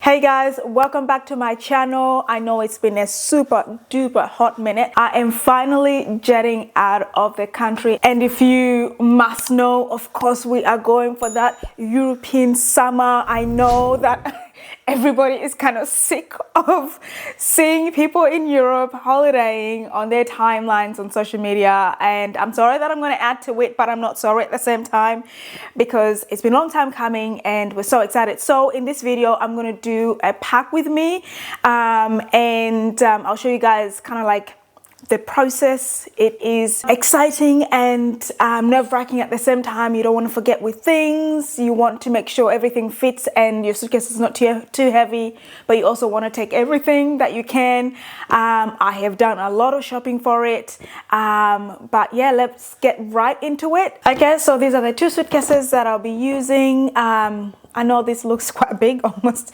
Hey guys, welcome back to my channel. I know it's been a super duper hot minute. I am finally jetting out of the country, and if you must know, of course we are going for that European summer. I know that everybody is kind of sick of seeing people in Europe holidaying on their timelines on social media, and I'm sorry that I'm going to add to it, but I'm not sorry at the same time because it's been a long time coming and we're so excited. So in this video I'm going to do a pack with me, and I'll show you guys kind of like the process. It is exciting and nerve-wracking at the same time. You don't want to forget with things. You want to make sure everything fits and your suitcase is not too heavy, but you also want to take everything that you can. I have done a lot of shopping for it, but yeah, let's get right into it. Okay, so these are the two suitcases that I'll be using. I know this looks quite big, almost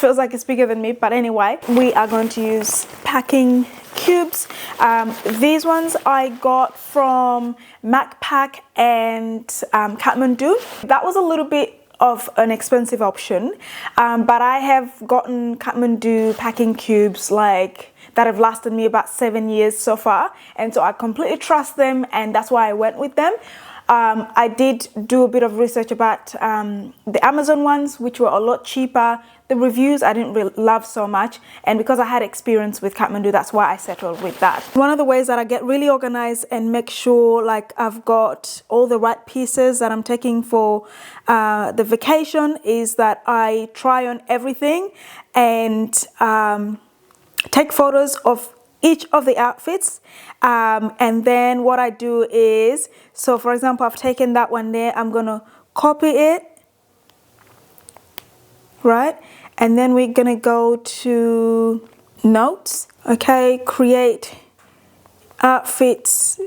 feels like it's bigger than me, but anyway, we are going to use packing cubes. These ones I got from MacPac and Kathmandu. That was a little bit of an expensive option, but I have gotten Kathmandu packing cubes like that have lasted me about 7 years so far, and so I completely trust them, and that's why I went with them. I did do a bit of research about the Amazon ones, which were a lot cheaper. The reviews I didn't really love so much, and because I had experience with Kathmandu, that's why I settled with that. One of the ways that I get really organized and make sure like I've got all the right pieces that I'm taking for the vacation is that I try on everything and take photos of each of the outfits, and then what I do is, so for example, I've taken that one there, I'm gonna copy it, right? And then we're gonna go to notes, okay, create outfits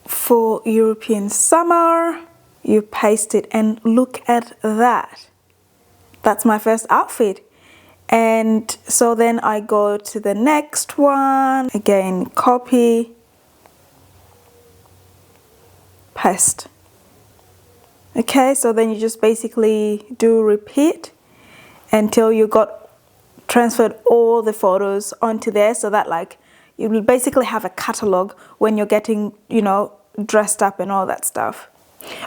for European summer. You paste it and look at that. That's my first outfit. And so then I go to the next one, again, copy, paste. Okay, so then you just basically do repeat until you got transferred all the photos onto there, so that like you will basically have a catalog when you're getting, you know, dressed up and all that stuff.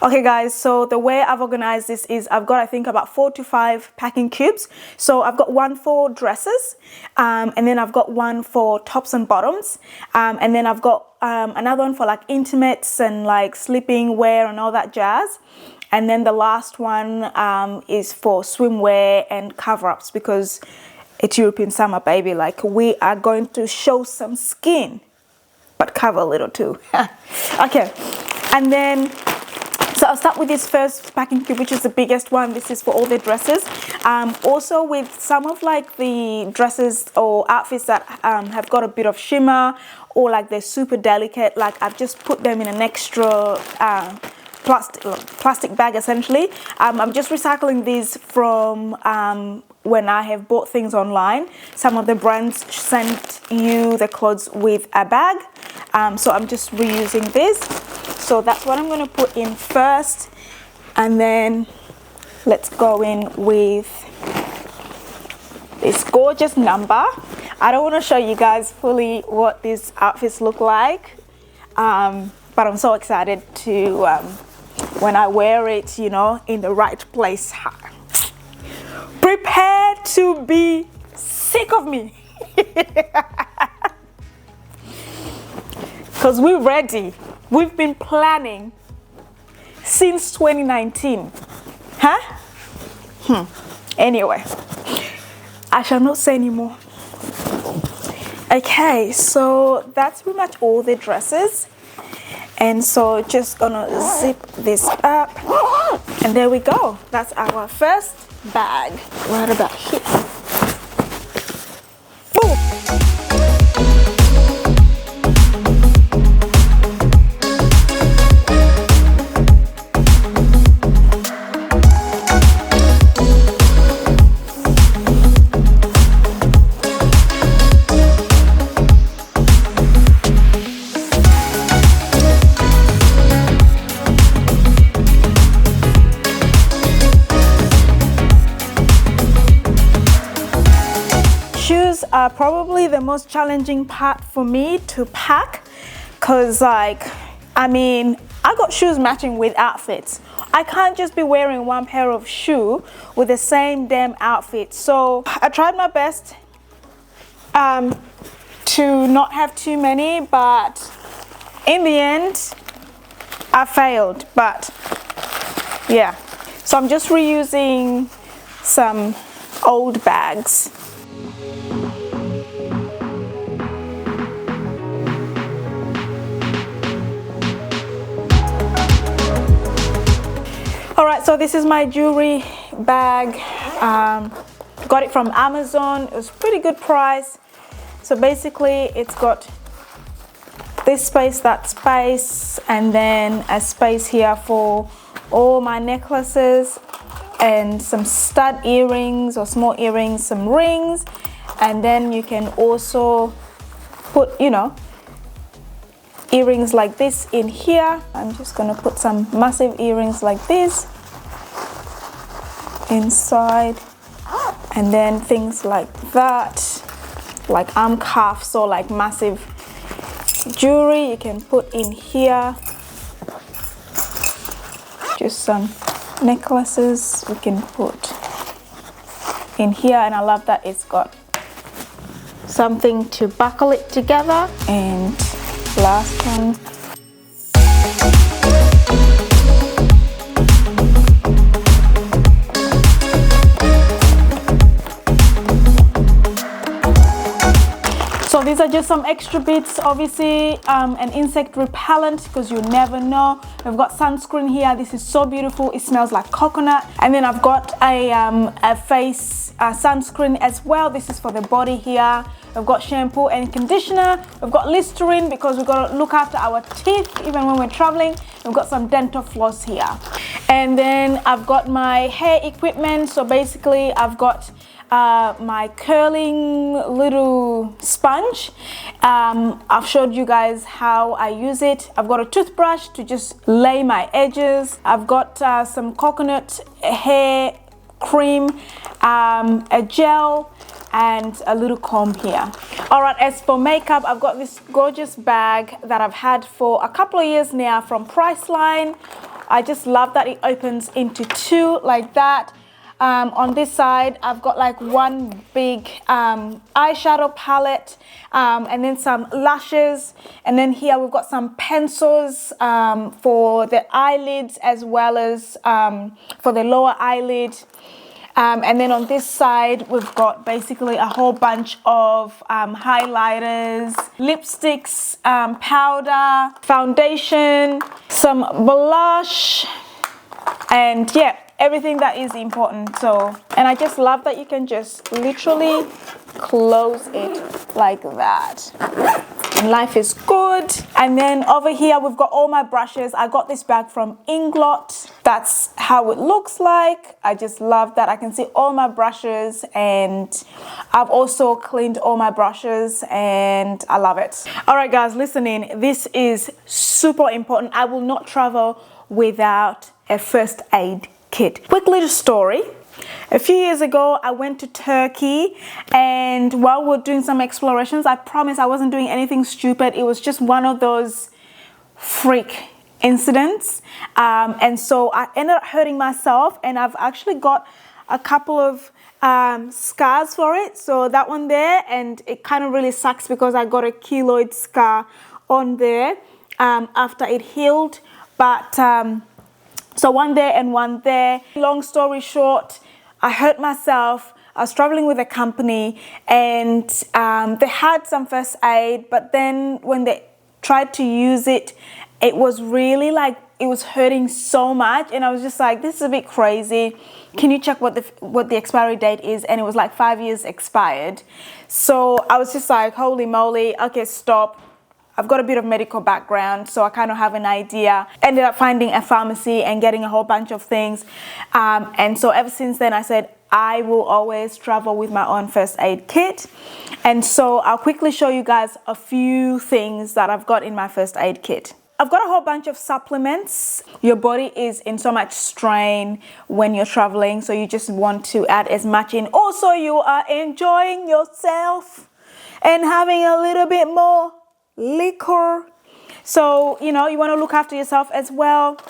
Okay guys, so the way I've organized this is I've got, I think, about 4 to 5 packing cubes. So I've got one for dresses, and then I've got one for tops and bottoms, and then I've got another one for like intimates and like sleeping wear and all that jazz. And then the last one is for swimwear and cover-ups, because it's European summer, baby. Like, we are going to show some skin, but cover a little too. Okay, and then so I'll start with this first packing cube, which is the biggest one. This is for all the dresses. Also with some of like the dresses or outfits that have got a bit of shimmer, or like they're super delicate, like I've just put them in an extra plastic bag essentially. I'm just recycling these from when I have bought things online. Some of the brands send you the clothes with a bag, so I'm just reusing this. So that's what I'm going to put in first, and then let's go in with this gorgeous number. I don't want to show you guys fully what these outfits look like, but I'm so excited to when I wear it, you know, in the right place. Prepare to be sick of me, because we're ready. We've been planning since 2019, huh? Anyway, I shall not say anymore. Okay, so that's pretty much all the dresses. And so just gonna zip this up, and there we go. That's our first bag right about here. Boom. probably the most challenging part for me to pack, because like, I mean, I got shoes matching with outfits. I can't just be wearing one pair of shoe with the same damn outfit. So I tried my best to not have too many, but in the end I failed. But yeah, so I'm just reusing some old bags. All right, so this is my jewelry bag. Got it from Amazon. It was a pretty good price. So basically it's got this space, that space, and then a space here for all my necklaces and some stud earrings or small earrings, some rings, and then you can also put, you know, earrings like this in here. I'm just gonna put some massive earrings like this inside, and then things like that, like arm cuffs or like massive jewelry you can put in here. Just some necklaces we can put in here, and I love that it's got something to buckle it together. And last one, so these are just some extra bits. Obviously an insect repellent, because you never know. I've got sunscreen here. This is so beautiful. It smells like coconut. And then I've got a face sunscreen as well. This is for the body here. I've got shampoo and conditioner. We've got Listerine because we've got to look after our teeth even when we're traveling. We've got some dental floss here. And then I've got my hair equipment. So basically I've got my curling little sponge. I've showed you guys how I use it. I've got a toothbrush to just lay my edges. I've got some coconut hair cream, a gel, and a little comb here. All right, as for makeup, I've got this gorgeous bag that I've had for a couple of years now from Priceline. I just love that it opens into two like that. On this side, I've got like one big eyeshadow palette, and then some lashes. And then here we've got some pencils for the eyelids as well as for the lower eyelid. And then on this side, we've got basically a whole bunch of highlighters, lipsticks, powder, foundation, some blush, and yeah, everything that is important. So, and I just love that you can just literally close it like that. And life is good. And then over here we've got all my brushes. I got this bag from Inglot. That's how it looks like. I just love that I can see all my brushes, and I've also cleaned all my brushes and I love it. All right guys, listen in. This is super important. I will not travel without a first aid kit. Quick little story. A few years ago, I went to Turkey, and while we're doing some explorations, I promise I wasn't doing anything stupid. It was just one of those freak incidents. And so I ended up hurting myself, and I've actually got a couple of scars for it. So that one there, and it kind of really sucks because I got a keloid scar on there after it healed. But so one there and one there. Long story short, I hurt myself. I was traveling with a company, and they had some first aid, but then when they tried to use it, it was really like, it was hurting so much, and I was just like, this is a bit crazy. Can you check what the expiry date is? And it was like 5 years expired. So I was just like, holy moly, okay, stop. I've got a bit of medical background, so I kind of have an idea. Ended up finding a pharmacy and getting a whole bunch of things. And so ever since then, I said, I will always travel with my own first aid kit. And so I'll quickly show you guys a few things that I've got in my first aid kit. I've got a whole bunch of supplements. Your body is in so much strain when you're traveling, so you just want to add as much in. Also, you are enjoying yourself and having a little bit more liquor. So, you know, you want to look after yourself as well.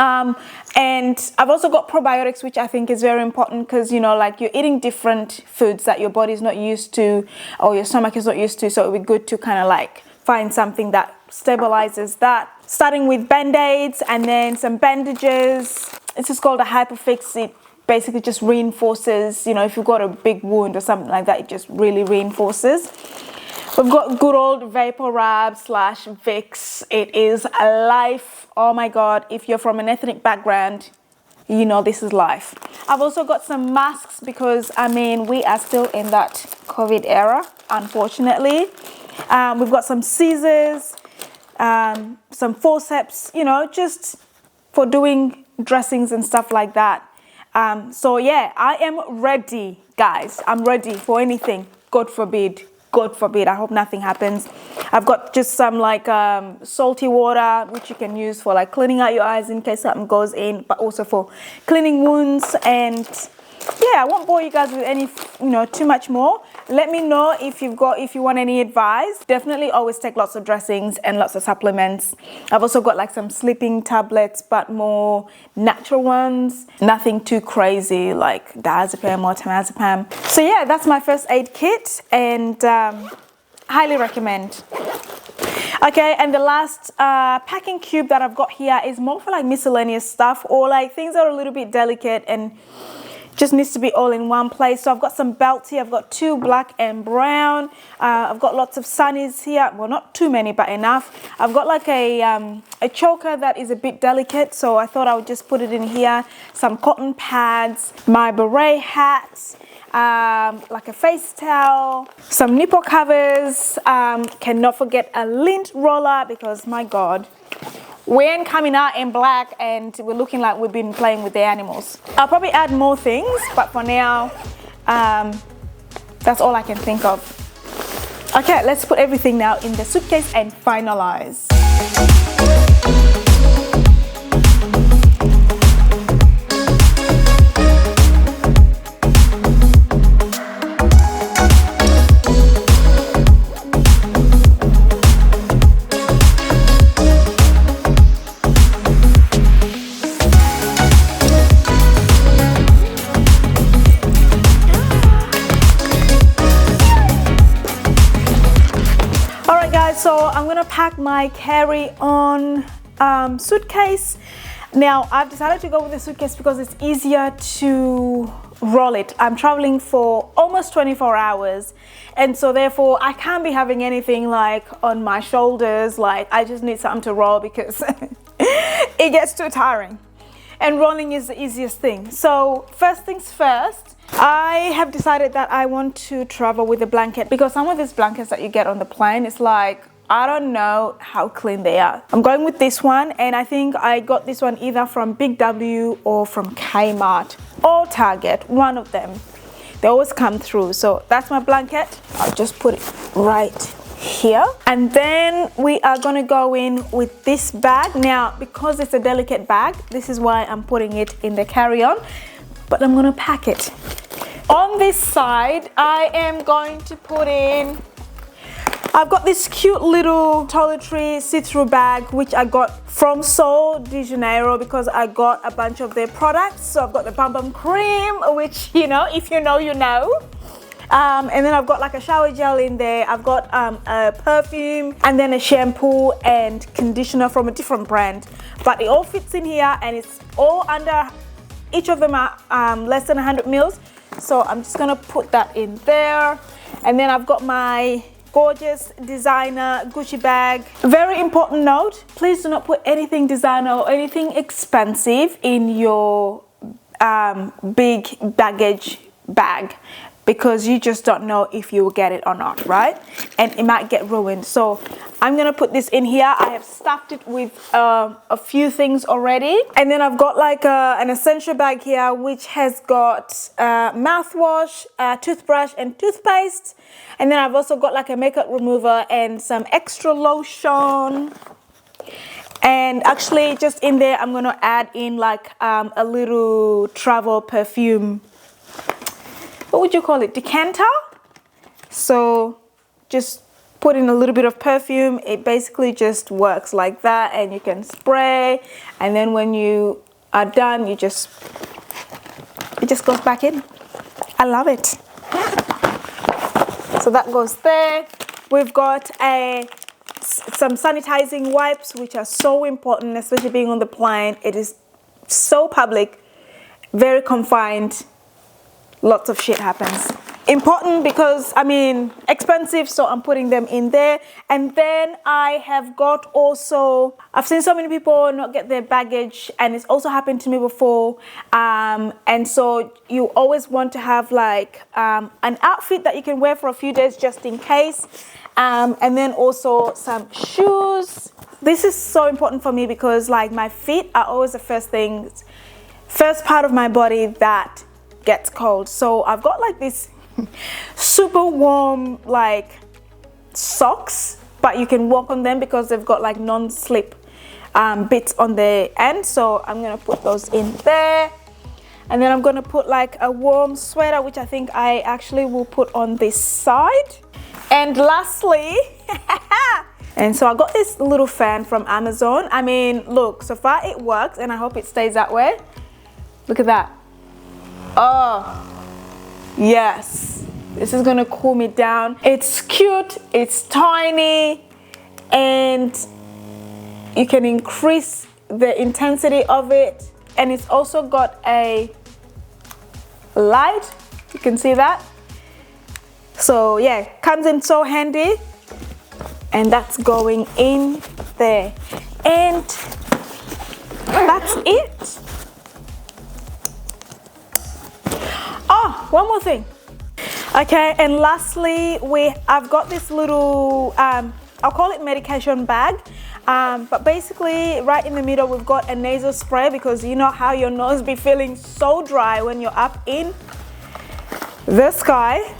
And I've also got probiotics, which I think is very important because, you know, like you're eating different foods that your body's not used to or your stomach is not used to. So it would be good to kind of like find something that stabilizes that. Starting with band-aids and then some bandages. This is called a hyperfix. It basically just reinforces, you know, if you've got a big wound or something like that, it just really reinforces. We've got good old Vapor Rub / Vicks. It is a life. Oh my God, if you're from an ethnic background, you know this is life. I've also got some masks because, I mean, we are still in that COVID era, unfortunately. We've got some scissors, some forceps, you know, just for doing dressings and stuff like that. So yeah, I am ready, guys. I'm ready for anything, God forbid. God forbid, I hope nothing happens. I've got just some like salty water, which you can use for like cleaning out your eyes in case something goes in, but also for cleaning wounds. And yeah, I won't bore you guys with any, you know, too much more. Let me know if you want any advice. Definitely always take lots of dressings and lots of supplements. I've also got like some sleeping tablets, but more natural ones. Nothing too crazy like diazepam or temazepam. So yeah, that's my first aid kit and highly recommend. Okay, and the last packing cube that I've got here is more for like miscellaneous stuff or like things that are a little bit delicate and just needs to be all in one place. So I've got some belts here. I've got 2 black and brown. I've got lots of sunnies here. Well, not too many, but enough. I've got like a choker that is a bit delicate, so I thought I would just put it in here. Some cotton pads, my beret hats, like a face towel, some nipple covers. Cannot forget a lint roller because my God, we ain't coming out in black and we're looking like we've been playing with the animals. I'll probably add more things, but for now, that's all I can think of. Okay, let's put everything now in the suitcase and finalize. So I'm gonna pack my carry-on suitcase. Now I've decided to go with the suitcase because it's easier to roll it. I'm traveling for almost 24 hours and so therefore I can't be having anything like on my shoulders. Like I just need something to roll because it gets too tiring and rolling is the easiest thing. So first things first, I have decided that I want to travel with a blanket because some of these blankets that you get on the plane, it's like, I don't know how clean they are. I'm going with this one and I think I got this one either from Big W or from Kmart or Target, one of them. They always come through. So that's my blanket. I'll just put it right here. And then we are gonna go in with this bag. Now, because it's a delicate bag, this is why I'm putting it in the carry-on, but I'm gonna pack it. On this side, I am going to put in, I've got this cute little Toiletry see-through bag which I got from Sol de Janeiro because I got a bunch of their products. So I've got the Bum Bum Cream, which, you know, if you know, you know. And then I've got like a shower gel in there. I've got a perfume and then a shampoo and conditioner from a different brand. But it all fits in here and it's all under, each of them are less than 100 mils. So I'm just gonna put that in there. And then I've got my gorgeous designer Gucci bag. Very important note, please do not put anything designer or anything expensive in your big baggage bag because you just don't know if you will get it or not, right? And it might get ruined. So I'm gonna put this in here. I have stuffed it with a few things already. And then I've got like an essential bag here which has got mouthwash, toothbrush and toothpaste. And then I've also got like a makeup remover and some extra lotion. And actually just in there, I'm gonna add in like a little travel perfume. What would you call it? Decanter? So just put in a little bit of perfume. It basically just works like that, and you can spray, and then when you are done, it just goes back in. I love it. So that goes there. We've got some sanitizing wipes, which are so important, especially being on the plane. It is so public, very confined, lots of shit happens. Important because, I mean, expensive, so I'm putting them in there. And then I have got also, I've seen so many people not get their baggage, and it's also happened to me before. And so you always want to have like an outfit that you can wear for a few days just in case. And then also some shoes. This is so important for me because like my feet are always the first part of my body that gets cold. So I've got like this super warm like socks, but you can walk on them because they've got like non-slip bits on the end. So I'm gonna put those in there, and then I'm gonna put like a warm sweater, which I think I actually will put on this side. And lastly, and so I got this little fan from Amazon. I mean, look, so far it works, and I hope it stays that way. Look at that. Oh yes, this is gonna cool me down. It's cute, it's tiny, and you can increase the intensity of it. And it's also got a light, you can see that. So yeah, comes in so handy. And that's going in there. And that's it. Oh, one more thing. Okay, and lastly, I've got this little, I'll call it medication bag. But basically, right in the middle, we've got a nasal spray, because you know how your nose be feeling so dry when you're up in the sky.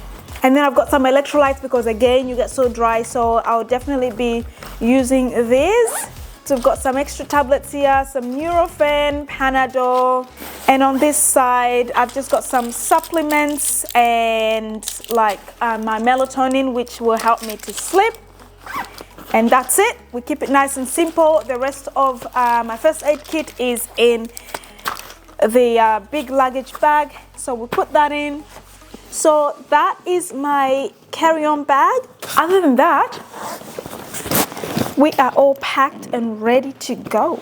And then I've got some electrolytes, because again, you get so dry, so I'll definitely be using these. So we've got some extra tablets here, some Nurofen, Panadol, and on this side, I've just got some supplements and like my melatonin, which will help me to sleep. And that's it. We keep it nice and simple. The rest of my first aid kit is in the big luggage bag, so we'll put that in. So that is my carry-on bag. Other than that, we are all packed and ready to go.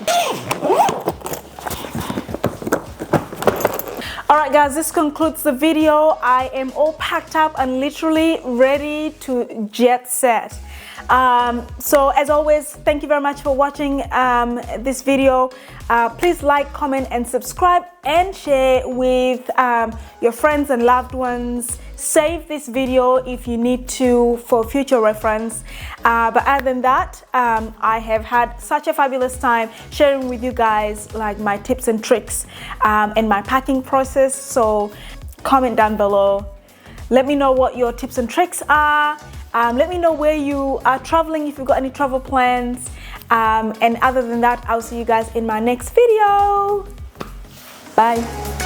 All right, guys, this concludes the video. I am all packed up and literally ready to jet set. So as always, thank you very much for watching this video. Please like, comment, and subscribe, and share with your friends and loved ones. Save this video if you need to for future reference. But other than that, I have had such a fabulous time sharing with you guys like my tips and tricks and my packing process. So comment down below. Let me know what your tips and tricks are. Let me know where you are traveling, if you've got any travel plans. And other than that, I'll see you guys in my next video. Bye.